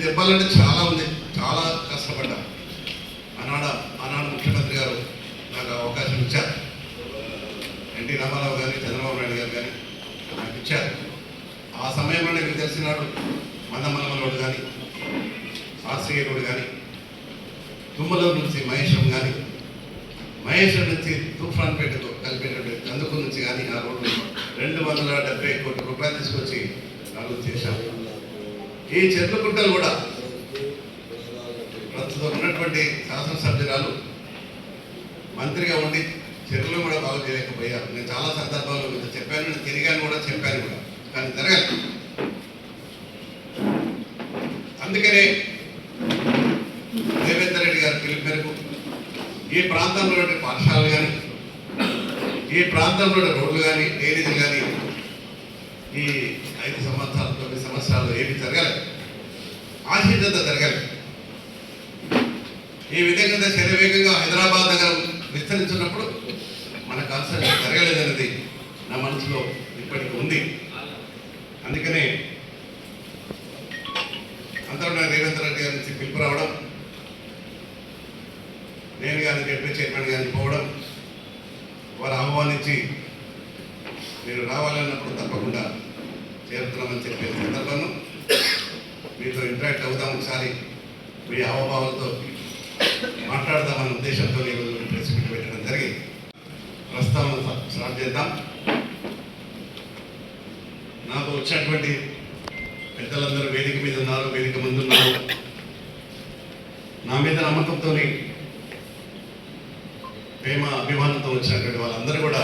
చెప్పాలంటే చాలా ఉంది, చాలా కష్టపడ్డా. ఆనాడు ముఖ్యమంత్రి గారు నాకు అవకాశం ఇచ్చారు. ఎన్టీ రామారావు గారు, చంద్రబాబు నాయుడు గారు కానీ నాకు ఇచ్చారు. ఆ సమయంలో మీకు తెలిసినాడు మందమల్లమల్లోడు కానీ, శాస్త్రీయుడు కానీ, తుమ్మలూరు నుంచి మహేశ్వరం కానీ, మహేశ్వరం నుంచి తూఫాన్పేటకు కలిపేటటువంటి కందుకు నుంచి కానీ ఆ రోడ్డు 270 కోట్ల రూపాయలు తీసుకొచ్చి అభివృద్ధి చేశాం. ఈ చెట్లకుంటలు కూడా ప్రస్తుతం ఉన్నటువంటి శాసనసభ్యురాలు మంత్రిగా ఉండి చెరువులు కూడా బాగు చేయలేకపోయారు. నేను చాలా సందర్భాల్లో మీతో చెప్పాను, నేను తిరిగాను కూడా, చెప్పాను కూడా, కానీ జరగాలి. అందుకనే రేవంత్ రెడ్డి గారి పిలుపు మేరకు ఈ ప్రాంతంలో పాఠశాలలు కానీ, ఈ ప్రాంతంలో రోడ్లు కానీ, డ్రైనేజీలు కానీ ఈ 5 సంవత్సరాలు 9 సంవత్సరాలు ఏమి జరగాలి, ఆశీర్వత జరగాలి. ఈ విధంగా శరవేగంగా హైదరాబాద్ నగరం విస్తరించినప్పుడు మన కాన్సెప్ట్ జరగలేదనేది నా మనసులో ఇప్పటికీ ఉంది. అందుకనే అందరూ రేవంత్ రెడ్డి గారి నుంచి పిలుపు రావడం, నేను కానీ డిప్యూటీ చైర్మన్ గారిని పోవడం, వారు ఆహ్వానించి మీరు రావాలన్నప్పుడు తప్పకుండా చేరుతున్నామని చెప్పే సందర్భంలో మీతో ఇంటరాక్ట్ అవుదాం, ఒకసారి మీ హావభావాలతో మాట్లాడదామన్న ఉద్దేశంతో ఈరోజు ప్రెస్ మీట్ పెట్టడం జరిగింది. ప్రస్తావన స్టార్ట్ చేద్దాం. నాకు వచ్చినటువంటి పెద్దలందరూ వేదిక మీద ఉన్నారు, వేదిక ముందు ఉన్నారు. నా మీద నమ్మకంతో, ప్రేమ అభిమానంతో వచ్చినటువంటి వాళ్ళందరూ కూడా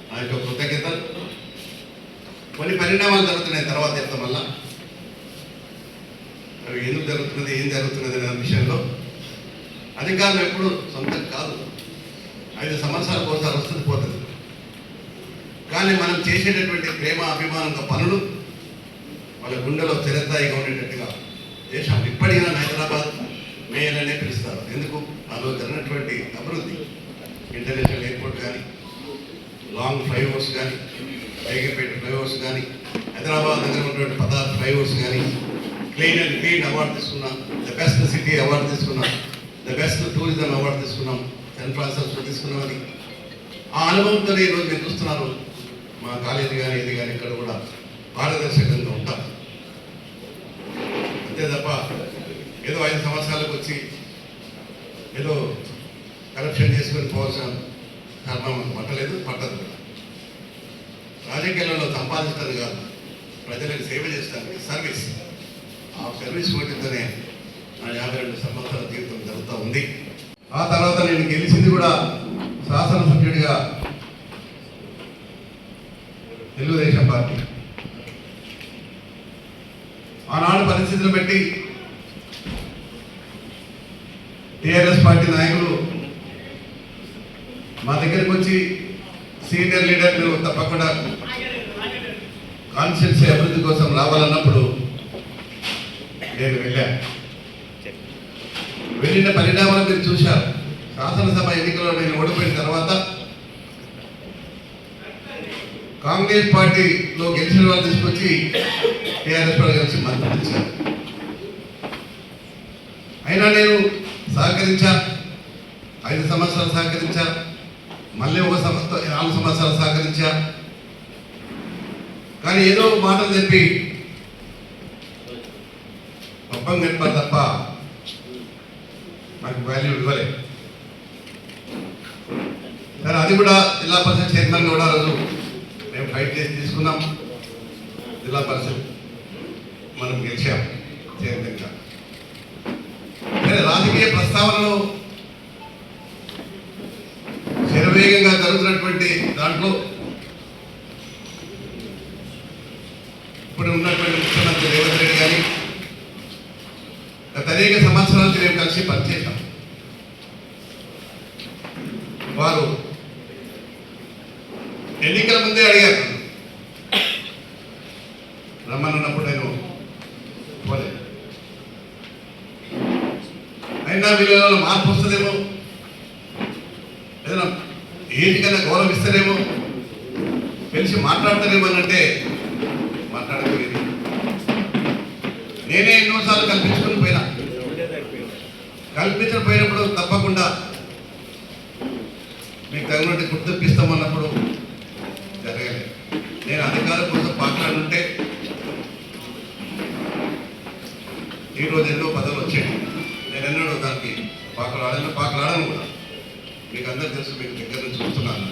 నా యొక్క కృతజ్ఞతలు. కొన్ని పరిణామాలు జరుగుతున్నాయి, తర్వాత చెప్తాం. వల్ల అవి ఎందుకు జరుగుతున్నది, ఏం జరుగుతున్నది అనే విషయంలో అధికారులు ఎప్పుడు సొంతం కాదు. 5 సంవత్సరాలకు ఒకసారి వస్తుంది, పోతుంది. కానీ మనం చేసేటటువంటి ప్రేమ అభిమానంతో పనులు వాళ్ళ గుండెలో చిరస్థాయిగా ఉండేటట్టుగా దేశం ఇప్పటికైనా హైదరాబాద్ మేయర్ అనే పిలుస్తారు. ఎందుకు? అందులో జరిగినటువంటి అభివృద్ధి, ఇంటర్నేషనల్ ఎయిర్పోర్ట్ కానీ, లాంగ్ ఫ్లైఓవర్స్ కానీ, బేగంపేట ఫ్లైఓవర్స్ కానీ, హైదరాబాద్ దగ్గర ఉన్నటువంటి 16 ఫ్లైఓవర్స్ కానీ, క్లీన్ అండ్ గ్రీన్ అవార్డు తీసుకున్నాం, ద బెస్ట్ సిటీ అవార్డు తీసుకున్నాం, ద బెస్ట్ టూరిజం అవార్డు తీసుకున్నాం, సెంట్ ఫ్రాన్సిస్కో తీసుకున్నామని ఆ అనుభవంతో ఈరోజు మీరు చూస్తున్నారు. మా కాలేజీ కానీ ఇది కానీ ఇక్కడ కూడా పారదర్శకంగా ఉంటాం. అంతే తప్ప ఏదో 5 సంవత్సరాలకు వచ్చి ఏదో కరప్షన్ చేసుకొని పోవాల్సిన కర్మ మనకు పట్టలేదు, పట్టదు కూడా. రాజకీయాలలో సంపాదించడం కాదు, ప్రజలకు సేవ చేస్తానికి సర్వీస్. ఆ సర్వీస్ కోటితోనే నా 52 సంవత్సరాల జీవితం జరుగుతూ ఉంది. ఆ తర్వాత నేను గెలిచింది కూడా శాసనసభ్యుడిగా తెలుగుదేశం పార్టీ. ఆనాడు పరిస్థితులు బట్టి టీఆర్ఎస్ పార్టీ నాయకులు మా దగ్గరికి వచ్చి సీనియర్ లీడర్ మీరు తప్పకుండా కాన్స్టిట్యున్సీ అభివృద్ధి కోసం రావాలన్నప్పుడు నేను వెళ్ళిన పరిణామాలు మీరు చూశారు. శాసనసభ ఎన్నికల్లో నేను ఓడిపోయిన తర్వాత కాంగ్రెస్ పార్టీలో గెలిచిన వాళ్ళు తీసుకొచ్చి టీఆర్ఎస్ పార్టీ కలిసి మద్దతు ఇచ్చారు. అయినా నేను సహకరించా, 5 సంవత్సరాలు సహకరించా, మళ్ళీ 1 సంవత్సరం 4 సంవత్సరాలు సహకరించా. కానీ ఏదో మాటలు చెప్పి పబ్బం గడిపారు తప్ప నాకు వాల్యూ ఇవ్వలేదు. కానీ అది కూడా జిల్లా పరిషత్ చైర్మన్ కూడా రోజు మేము ఫైట్ చేసి తీసుకున్నాం. జిల్లా పరిషత్ మనం గెలిచాం చైర్మన్గా. కానీ రాజకీయ ప్రస్తావనలో శరవేగంగా జరుగుతున్నటువంటి దాంట్లో ఇప్పుడు ఉన్నటువంటి ముఖ్యమంత్రి రేవంత్ రెడ్డి గారి గత అనేక సంవత్సరాల నుంచి మేము కలిసి పనిచేసాం. వారు ఎన్నికల ముందే అడిగారు, రమ్మన్నప్పుడు నేను పోలేదు. అయినా వీళ్ళలో మార్పు వస్తుందేమో, ఏదైనా ఏంటికన్నా గౌరవం ఇస్తారేమో, పిలిచి మాట్లాడతారేమో అంటే మాట్లాడకపోయింది. నేనే ఎన్నోసార్లు కల్పించుకుని పోయినా. కల్పించకపోయినప్పుడు తప్పకుండా మీకు తగినట్టు గుర్తిస్తామన్నప్పుడు జరగలేదు. నేను అధికారం కోసం పాకులాడుంటే ఈరోజు ఎన్నో పదవులు వచ్చాయి. నేను ఎన్నడూ దానికి పాకులాడను కూడా. మీకు అందరూ తెలుసు, మీకు దగ్గర నుంచి చూస్తున్నాను.